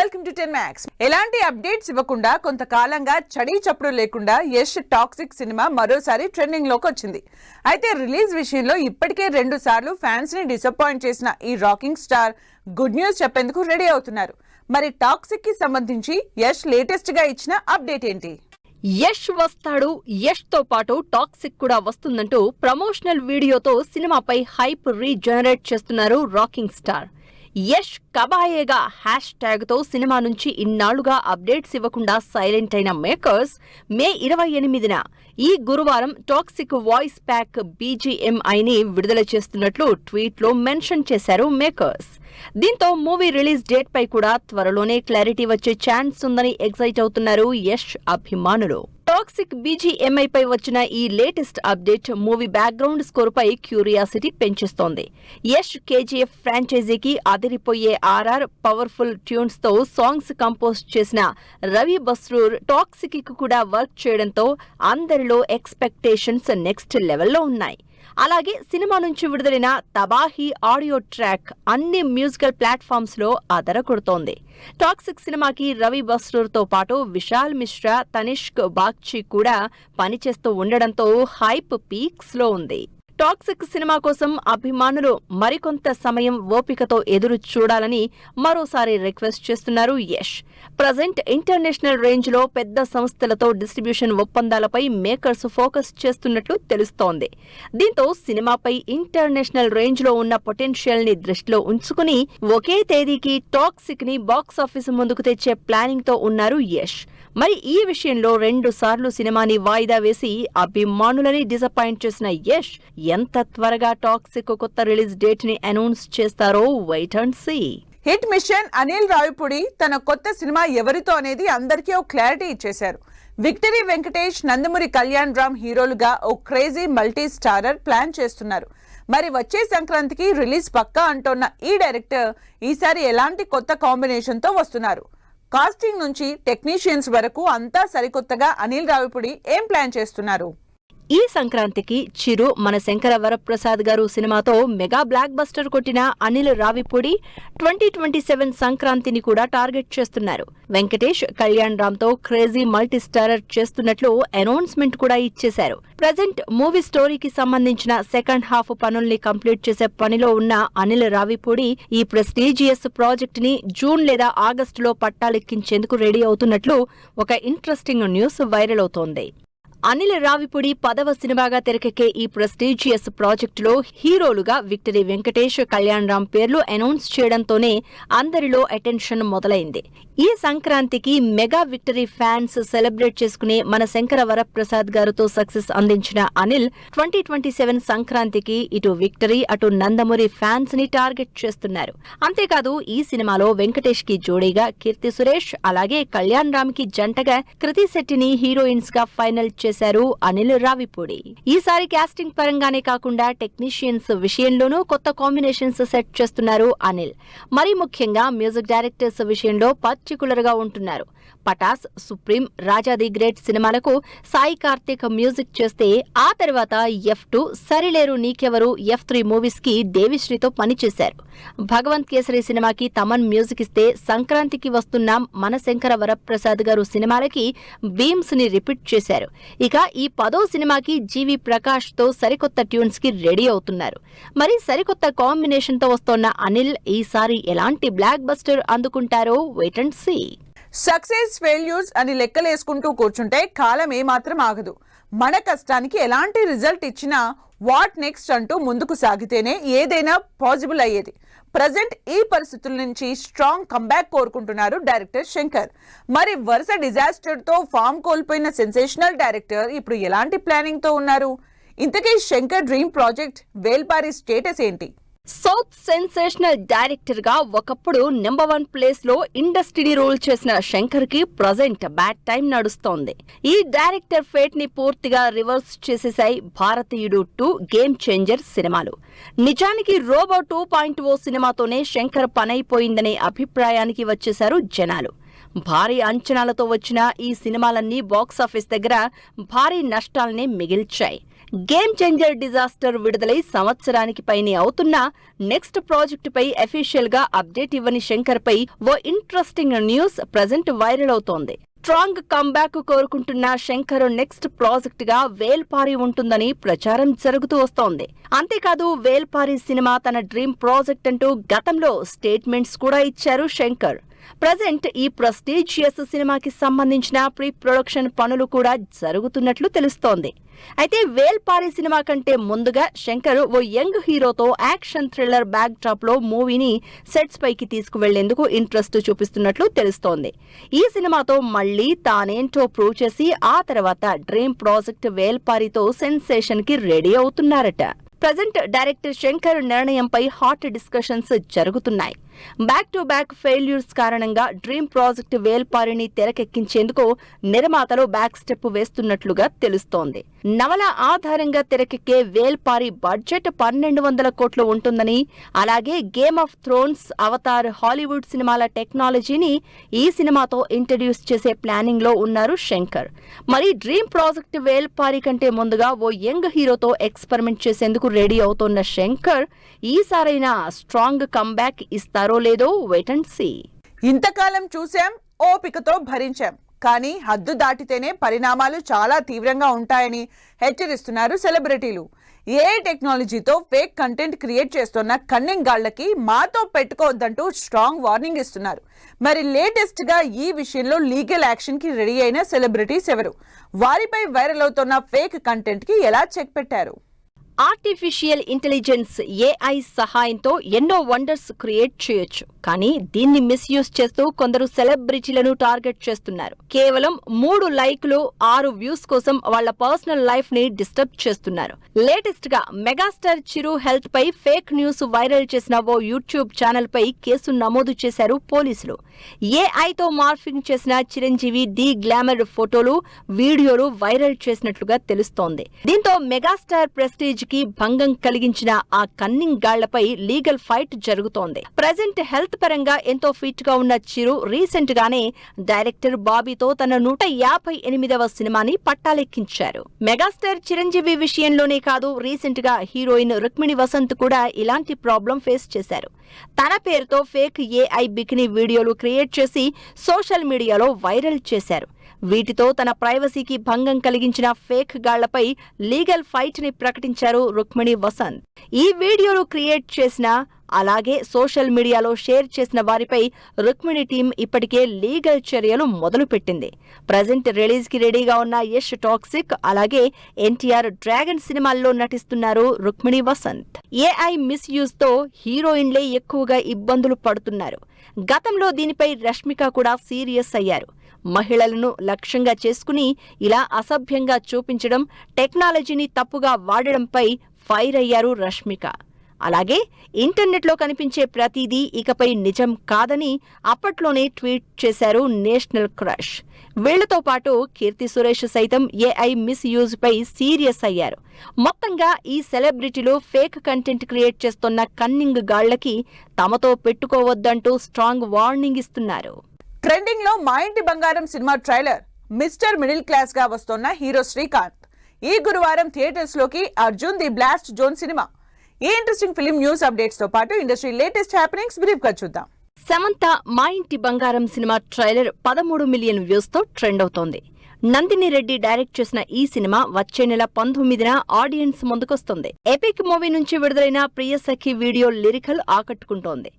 Welcome to 10 Max. ఎలాంటి updates ఇవ్వకుండా కొంతకాలంగా చడి చప్పుడు లేకుండా యష్ టాక్సిక్ సినిమా మరోసారి ట్రెండింగ్ లోకి వచ్చింది. అయితే రిలీజ్ విషయంలో ఇప్పటికే 2 సార్లు ఫ్యాన్స్ ని డిసప్పాయింట్ చేసిన ఈ రాకింగ్ స్టార్ గుడ్ న్యూస్ చెప్పేందుకు రెడీ అవుతున్నారు. మరి టాక్సిక్ కి సంబంధించి యష్ లేటెస్ట్ గా ఇచ్చిన అప్డేట్ ఏంటి? యష్ వస్తాడు, యష్ తో పాటు టాక్సిక్ కూడా వస్తుందంటూ ప్రమోషనల్ వీడియోతో సినిమాపై హైప్ రీజనరేట్ చేస్తున్నారు రాకింగ్ స్టార్. యష్ కబాయేగా హ్యాష్ ట్యాగ్ తో సినిమా నుంచి ఇన్నాళ్లుగా అప్డేట్స్ ఇవ్వకుండా సైలెంట్ అయిన మేకర్స్ మే 28న ఈ గురువారం టాక్సిక్ వాయిస్ ప్యాక్ BGMIని విడుదల చేస్తున్నట్లు ట్వీట్ లో మెన్షన్ చేశారు మేకర్స్. దీంతో మూవీ రిలీజ్ డేట్ పై కూడా త్వరలోనే క్లారిటీ వచ్చే ఛాన్స్ ఉందని ఎక్సైట్ అవుతున్నారు యష్ అభిమానులు. టాక్సిక్ BGMI పై వచ్చిన ఈ latest update movie background score పై క్యూరియాసిటీ పెంచేస్తోంది. యష్ KGF ఫ్రాంచైజీకి అదిరిపోయే RR పవర్ఫుల్ ట్యూన్స్ తో సాంగ్స్ కంపోజ్ చేసిన రవి బస్రూర్ టాక్సిక్ కి కూడా వర్క్ చేయడంతో అందరిలో ఎక్స్పెక్టేషన్స్ నెక్స్ట్ లెవెల్లో ఉన్నాయి. అలాగే సినిమా నుంచి విడుదలైన తబాహి ఆడియో ట్రాక్ అన్ని మ్యూజికల్ ప్లాట్ఫామ్స్ లో అదరకొడుతోంది. టాక్సిక్ సినిమాకి రవి బస్రూర్ తో పాటు విశాల్ మిశ్రా, తనిష్క్ బాగ్చి కూడా పనిచేస్తూ ఉండడంతో హైప్ పీక్స్ లో ఉంది. టాక్సిక్ సినిమా కోసం అభిమానులు మరికొంత సమయం ఓపికతో ఎదురు చూడాలని మరోసారి రిక్వెస్ట్ చేస్తున్నారు యష్. ప్రజెంట్ ఇంటర్నేషనల్ రేంజ్ లో పెద్ద సంస్థలతో డిస్ట్రిబ్యూషన్ ఒప్పందాలపై మేకర్స్ ఫోకస్ చేస్తున్నట్లు తెలుస్తోంది. దీంతో సినిమాపై ఇంటర్నేషనల్ రేంజ్ లో ఉన్న పొటెన్షియల్ ని దృష్టిలో ఉంచుకుని ఒకే తేదీకి టాక్సిక్ ని బాక్సాఫీస్ ముందుకు తెచ్చే ప్లానింగ్ తో ఉన్నారు యష్. మరి ఈ విషయంలో 2 సార్లు సినిమాని వాయిదా వేసి అభిమానులని డిసప్పాయింట్ చేసిన యష్ ఎంత త్వరగా టాక్సిక్ కొత్త రిలీజ్ డేట్ ని అనౌన్స్ చేస్తారో wait and see. Hit machine Anil Ravipudi తన కొత్త సినిమా ఎవరితో అనేది అందరికీ ఓ క్లారిటీ ఇచ్చేశారు. విక్టరీ వెంకటేష్, నందమూరి కళ్యాణ్ రామ్ హీరోలుగా ఓ క్రేజీ మల్టీ స్టారర్ ప్లాన్ చేస్తున్నారు. మరి వచ్చే సంక్రాంతికి రిలీజ్ పక్కా అంటోన్న ఈ డైరెక్టర్ ఈసారి ఎలాంటి కొత్త కాంబినేషన్ తో వస్తున్నారు? కాస్టింగ్ నుంచి టెక్నీషియన్స్ వరకు అంతా సరికొత్తగా అనిల్ రావిపూడి ఏం ప్లాన్ చేస్తున్నారు? ఈ సంక్రాంతికి చిరు మన శంకర వరప్రసాద్ గారు సినిమాతో మెగా బ్లాక్ బస్టర్ కొట్టిన అనిల్ రావిపూడి 2027 సంక్రాంతిని కూడా టార్గెట్ చేస్తున్నారు. వెంకటేష్, కళ్యాణ్ రామ్ తో క్రేజీ మల్టీ స్టారర్ చేస్తున్నట్లు అనౌన్స్మెంట్ కూడా ఇచ్చేశారు. ప్రజెంట్ మూవీ స్టోరీకి సంబంధించిన సెకండ్ హాఫ్ పనుల్ని కంప్లీట్ చేసే పనిలో ఉన్న అనిల్ రావిపూడి ఈ ప్రెస్టీజియస్ ప్రాజెక్ట్ ని జూన్ లేదా ఆగస్టులో పట్టాలెక్కించేందుకు రెడీ అవుతున్నట్లు ఒక ఇంట్రెస్టింగ్ న్యూస్ వైరల్ అవుతోంది. అనిల్ రావిపూడి 10వ సినిమాగా తెరకెక్కే ఈ ప్రెస్టీజియస్ ప్రాజెక్టులో హీరోలుగా విక్టరీ వెంకటేష్, కళ్యాణ్ రామ్ పేర్లు అనౌన్స్ చేయడంతోనే అందరిలో అటెన్షన్ మొదలైంది. ఈ సంక్రాంతికి మెగా విక్టరీ ఫ్యాన్స్ సెలబ్రేట్ చేసుకునే మన శంకర వరప్రసాద్ గారితో సక్సెస్ అందించిన అనిల్ 2027 సంక్రాంతికి ఇటు విక్టరీ అటు నందమూరి ఫ్యాన్స్ ని టార్గెట్ చేస్తున్నారు. అంతేకాదు ఈ సినిమాలో వెంకటేష్ కి జోడీగా కీర్తి సురేష్, అలాగే కళ్యాణ్ రామ్ కి జంటగా కృతి శెట్టిని హీరోయిన్స్ గా ఫైనల్ చేశారు అనిల్ రావిపూడి. ఈసారి కాస్టింగ్ పరంగానే కాకుండా టెక్నీషియన్స్ విషయంలోనూ కొత్త కాంబినేషన్స్ సెట్ చేస్తున్నారు అనిల్. మరీ ముఖ్యంగా మ్యూజిక్ డైరెక్టర్స్ విషయంలో పర్టికులర్ గా ఉంటున్నారు. Pataas, Supreme, Raja the great సినిమాలకు సాయి కార్తిక్ మ్యూజిక్ చేస్తే ఆ తర్వాత F2, సరిలేరు నీకెవరు, F3 మూవీస్ కి దేవిశ్రీతో పనిచేశారు. భగవంత్ కేసరి సినిమాకి తమన్ మ్యూజిక్ ఇస్తే సంక్రాంతికి వస్తున్న మన శంకర వరప్రసాద్ గారు సినిమాలకి బీమ్స్ ని రిపీట్ చేశారు. ఇక ఈ 10వ సినిమాకి జీవి ప్రకాష్ తో సరికొత్త ట్యూన్స్ కి రెడీ అవుతున్నారు. మరి సరికొత్త కాంబినేషన్ తో వస్తోన్న అనిల్ ఈసారి ఎలాంటి బ్లాక్ బస్టర్ అందుకుంటారో wait and see. Success, failures అని లెక్కలేసుకుంటూ కూర్చుంటే కాలం ఏమాత్రం ఆగదు. మన కష్టానికి ఎలాంటి రిజల్ట్ ఇచ్చినా వాట్ నెక్స్ట్ అంటూ ముందుకు సాగితేనే ఏదైనా పాసిబుల్ అయ్యేది. ప్రజెంట్ ఈ పరిస్థితుల నుంచి స్ట్రాంగ్ కంబ్యాక్ కోరుకుంటున్నారు డైరెక్టర్ శంకర్. మరి వరుస డిజాస్టర్ తో ఫామ్ కోల్పోయిన సెన్సేషనల్ డైరెక్టర్ ఇప్పుడు ఎలాంటి ప్లానింగ్ తో ఉన్నారు? ఇంతకీ శంకర్ డ్రీమ్ ప్రాజెక్ట్ వేల్పారి స్టేటస్ ఏంటి? సౌత్ సెన్సేషనల్ డైరెక్టర్ గా ఒకప్పుడు నెంబర్ 1 ప్లేస్ లో ఇండస్ట్రీని రూల్ చేసిన శంకర్ కి ప్రజెంట్ బ్యాడ్ టైం నడుస్తోంది. ఈ డైరెక్టర్ ఫేట్ ని పూర్తిగా రివర్స్ చేసేశాయి భారతీయుడు 2, గేమ్ చేంజర్ సినిమాలు. నిజానికి రోబో 2.0 సినిమాతోనే శంకర్ పనైపోయిందనే అభిప్రాయానికి వచ్చేశారు జనాలు. భారీ అంచనాలతో వచ్చిన ఈ సినిమాలన్నీ బాక్సాఫీస్ దగ్గర భారీ నష్టాల్ని మిగిల్చాయి. గేమ్ చేంజర్ డిజాస్టర్ విడుదలై సంవత్సరానికి పైనే అవుతున్నా నెక్స్ట్ ప్రాజెక్టు పై అఫీషియల్ గా అప్డేట్ ఇవ్వని శంకర్ పై ఓ ఇంట్రెస్టింగ్ న్యూస్ ప్రజెంట్ వైరల్ అవుతోంది. స్ట్రాంగ్ కంబ్యాక్ కోరుకుంటున్న శంకర్ నెక్స్ట్ ప్రాజెక్ట్ గా వేల్పారి ఉంటుందని ప్రచారం జరుగుతూ వస్తోంది. అంతేకాదు వేల్పారి సినిమా తన డ్రీమ్ ప్రాజెక్ట్ అంటూ గతంలో స్టేట్మెంట్స్ కూడా ఇచ్చారు శంకర్. ప్రజెంట్ ఈ ప్రెస్టీజియస్ సినిమాకి సంబంధించిన ప్రీ ప్రొడక్షన్ పనులు కూడా జరుగుతున్నట్లు తెలుస్తోంది. అయితే వేల్పారి సినిమా కంటే ముందుగా శంకర్ ఓ యంగ్ హీరోతో యాక్షన్ థ్రిల్లర్ బ్యాక్ డ్రాప్ లో మూవీని సెట్స్ పైకి తీసుకువెళ్లేందుకు ఇంట్రెస్ట్ చూపిస్తున్నట్లు తెలుస్తోంది. ఈ సినిమాతో మళ్లీ తానేంటో ప్రూవ్ చేసి ఆ తర్వాత డ్రీమ్ ప్రాజెక్ట్ వేల్పారితో సెన్సేషన్ కి రెడీ అవుతున్నారట. ప్రజెంట్ డైరెక్టర్ శంకర్ నిర్ణయంపై హాట్ డిస్కషన్స్ జరుగుతున్నాయి. బ్యాక్ టు బ్యాక్ ఫెయిల్యూర్స్ కారణంగా డ్రీమ్ ప్రాజెక్ట్ వేల్పారిని తెరకెక్కించేందుకు నిర్మాతలు బ్యాక్ స్టెప్ వేస్తున్నట్లుగా తెలుస్తోంది. నవల ఆధారంగా తెరకెక్కే వేల్పారి బడ్జెట్ 1200 కోట్లు ఉంటుందని, అలాగే game of Thrones, Avatar, Hollywood సినిమాల టెక్నాలజీని ఈ సినిమాతో ఇంట్రడ్యూస్ చేసే ప్లానింగ్ లో ఉన్నారు శంకర్. మరి డ్రీమ్ ప్రాజెక్ట్ వేల్పారి కంటే ముందుగా ఓ యంగ్ హీరోతో ఎక్స్పెరిమెంట్ చేసేందుకు రెడీ అవుతోన్న శంకర్ ఈసారైనా స్ట్రాంగ్ కంబ్యాక్ ఇస్తారో లేదో వెయిట్ అండ్ సీ. ఇంతకాలం చూశాం, ఓపికతో భరించాం, కానీ హద్దు దాటితేనే పరిణామాలు చాలా తీవ్రంగా ఉంటాయని హెచ్చరిస్తున్నారు సెలబ్రిటీలు. ఏ టెక్నాలజీతో ఫేక్ కంటెంట్ క్రియేట్ చేస్తున్న కన్నింగ్ గాళ్లకి మాతో పెట్టుకోవద్దంటూ స్ట్రాంగ్ వార్నింగ్ ఇస్తున్నారు. మరి లేటెస్ట్ గా ఈ విషయంలో లీగల్ యాక్షన్ కి రెడీ అయిన సెలబ్రిటీస్ ఎవరు? వారిపై వైరల్ అవుతున్న ఫేక్ కంటెంట్ కి ఎలా చెక్ పెట్టారు? ఆర్టిఫిషియల్ ఇంటెలిజెన్స్ ఏఐ సహాయంతో ఎన్నో వండర్స్ క్రియేట్ చేయొచ్చు, కానీ దీన్ని మిస్యూజ్ చేస్తూ కొందరు సెలబ్రిటీలను టార్గెట్ చేస్తున్నారు. కేవలం 3 లైక్లు 6 వ్యూస్ కోసం వాళ్ల పర్సనల్ లైఫ్ ని డిస్టర్బ్ చేస్తున్నారు. లేటెస్ట్ గా మెగాస్టార్ చిరు హెల్త్ పై ఫేక్ న్యూస్ వైరల్ చేసిన ఓ యూట్యూబ్ ఛానల్ పై కేసు నమోదు చేశారు పోలీసులు. ఏఐతో మార్ఫింగ్ చేసిన చిరంజీవి ది గ్లామర్ ఫోటోలు, వీడియోలు వైరల్ చేసినట్లుగా తెలుస్తోంది. దీంతో మెగాస్టార్ ప్రెస్టీజ్ కి భంగం కలిగించిన ఆ కన్నింగ్ గాళ్లపై లీగల్ ఫైట్ జరుగుతోంది. ప్రజెంట్ హెల్త్ పరంగా ఎంతో ఫిట్ గా ఉన్న చిరు రీసెంట్ గానే డైరెక్టర్ బాబీతో తన 158వ సినిమాని పట్టాలెక్కించారు. మెగాస్టార్ చిరంజీవి విషయంలోనే కాదు, రీసెంట్ గా హీరోయిన్ రుక్మిణి వసంత్ కూడా ఇలాంటి ప్రాబ్లం ఫేస్ చేశారు. తన పేరుతో ఫేక్ ఏఐ బికినీ వీడియోలు క్రియేట్ చేసి సోషల్ మీడియాలో వైరల్ చేశారు. వీటితో తన ప్రైవసీకి భంగం కలిగించిన ఫేక్ గాళ్లపై లీగల్ ఫైట్ ని ప్రకటించారు రుక్మిణి వసంత్. ఈ వీడియోలు క్రియేట్ చేసిన, అలాగే సోషల్ మీడియాలో షేర్ చేసిన వారిపై రుక్మిణి టీం ఇప్పటికే లీగల్ చర్యలు మొదలుపెట్టింది. ప్రజెంట్ రిలీజ్ కి రెడీగా ఉన్న యష్ టాక్సిక్, అలాగే ఎన్టీఆర్ డ్రాగన్ సినిమాల్లో నటిస్తున్నారు రుక్మిణి వసంత్. ఏఐ మిస్యూజ్ తో హీరోయిన్లే ఎక్కువగా ఇబ్బందులు పడుతున్నారు. గతంలో దీనిపై రష్మిక కూడా సీరియస్ అయ్యారు. మహిళలను లక్ష్యంగా చేసుకుని ఇలా అసభ్యంగా చూపించడం, టెక్నాలజీని తప్పుగా వాడడంపై ఫైర్ అయ్యారు రష్మిక. అలాగే ఇంటర్నెట్లో కనిపించే ప్రతిదీ ఇకపై నిజం కాదని అప్పట్లోనే ట్వీట్ చేశారు నేషనల్ క్రష్. వీళ్లతో పాటు కీర్తి సురేష్ సైతం ఏఐ మిస్యూజ్ పై సీరియస్ అయ్యారు. మొత్తంగా ఈ సెలబ్రిటీలు ఫేక్ కంటెంట్ క్రియేట్ చేస్తున్న కన్నింగ్ గాళ్లకి తమతో పెట్టుకోవద్దంటూ స్ట్రాంగ్ వార్నింగ్ ఇస్తున్నారు. ట్రెండింగ్ లో మా ఇంటి బంగారం సినిమా ట్రైలర్ మిస్టర్ మిడిల్ క్లాస్ గా వస్తున్న హీరో శ్రీకాంత్ ఈ గురువారం థియేటర్స్ లోకి Arjun the blast zone cinema. ఈ ఇంట్రెస్టింగ్ ఫిల్మ్ న్యూస్ అప్డేట్స్ తో పాటు ఇండస్ట్రీ లేటెస్ట్ హ్యాపెనింగ్స్ బ్రీఫ్ గా చూద్దాం. సమంత మా ఇంటి బంగారం సినిమా ట్రైలర్ 13 మిలియన్ వ్యూస్ తో ట్రెండ్ అవుతోంది. నందిని రెడ్డి డైరెక్ట్ చేసిన ఈ సినిమా వచ్చే నెల 19న ఆడియన్స్ ముందుకొస్తుంది. ఎపిక్ మూవీ నుంచి విడుదలైన ప్రియసఖి వీడియో లిరికల్ ఆకట్టుకుంటోంది.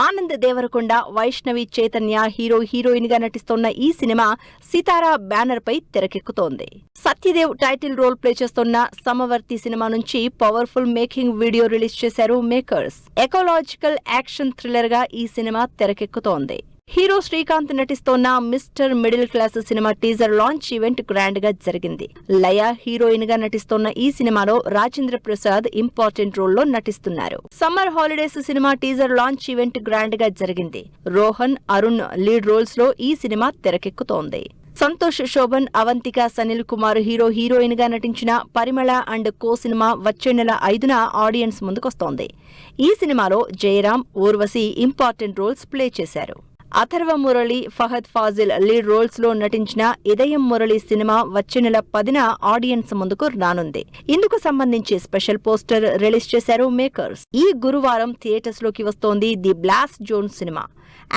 ఆనంద్ దేవరకొండ, వైష్ణవి చైతన్య హీరోయిన్ గా నటిస్తోన్న ఈ సినిమా సితారా బ్యానర్ పై తెరకెక్కుతోంది. సత్యదేవ్ టైటిల్ రోల్ ప్లే చేస్తోన్న సమవర్తి సినిమా నుంచి పవర్ఫుల్ మేకింగ్ వీడియో రిలీజ్ చేశారు మేకర్స్. ఎకోలాజికల్ యాక్షన్ థ్రిల్లర్ గా ఈ సినిమా తెరకెక్కుతోంది. హీరో శ్రీకాంత్ నటిస్తోన్న mister middle class cinema teaser launch event grand గా జరిగింది. లయ హీరోయిన్ గా నటిస్తోన్న ఈ సినిమాలో రాజేంద్ర ప్రసాద్ ఇంపార్టెంట్ రోల్ లో నటిస్తున్నారు. Summer holidays cinema teaser launch event grand గా జరిగింది. రోహన్, అరుణ్ లీడ్ రోల్స్ లో ఈ సినిమా తెరకెక్కుతోంది. సంతోష్ శోభన్, అవంతిక, సనిల్ కుమార్ హీరోయిన్ గా నటించిన పరిమళ అండ్ కో సినిమా వచ్చే నెల 5న ఆడియన్స్ ముందుకొస్తోంది. ఈ సినిమాలో Jayaram, Urvashi important roles play చేశారు. అథర్వ మురళి, ఫహద్ ఫాజిల్ లీడ్ రోల్స్ లో నటించిన ఇదయం మురళి సినిమా వచ్చే నెల 10న ఆడియన్స్ ముందుకు రానుంది. ఇందుకు సంబంధించి స్పెషల్ పోస్టర్ రిలీజ్ చేశారు మేకర్స్. ఈ గురువారం థియేటర్స్ లోకి వస్తోంది ది బ్లాస్ట్ జోన్ సినిమా.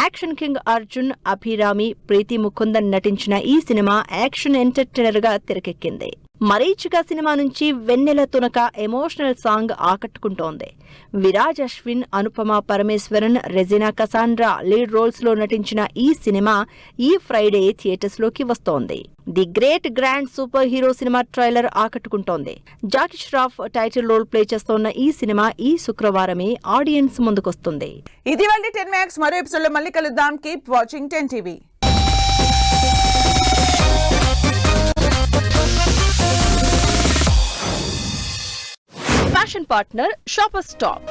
యాక్షన్ కింగ్ అర్జున్, అభిరామి, ప్రీతి ముకుందన్ నటించిన ఈ సినిమా యాక్షన్ ఎంటర్టైనర్ గా తెరకెక్కింది. మరీచిక సినిమా నుంచి వెన్నెల తునక ఎమోషనల్ సాంగ్ ఆకట్టుకుంటోంది. విరాజ్ అశ్విన్, అనుపమ పరమేశ్వరన్, రెజినా కసాండ్రా లీడ్ రోల్స్ లో నటించిన ఈ సినిమా ఈ ఫ్రైడే థియేటర్స్ లోకి వస్తోంది. The great grand superhero సినిమా ట్రైలర్ ఆకట్టుకుంటోంది. Jackie Shroff title role play చేస్తోన్న ఈ సినిమా ఈ శుక్రవారమే ఆడియన్స్ ముందుకొస్తుంది. ఇది వాళ్ళ 10 Max. మరో ఎపిసోడ్ లో మళ్ళీ కలుద్దాం. Keep watching 10 TV. Fashion partner shopper stop.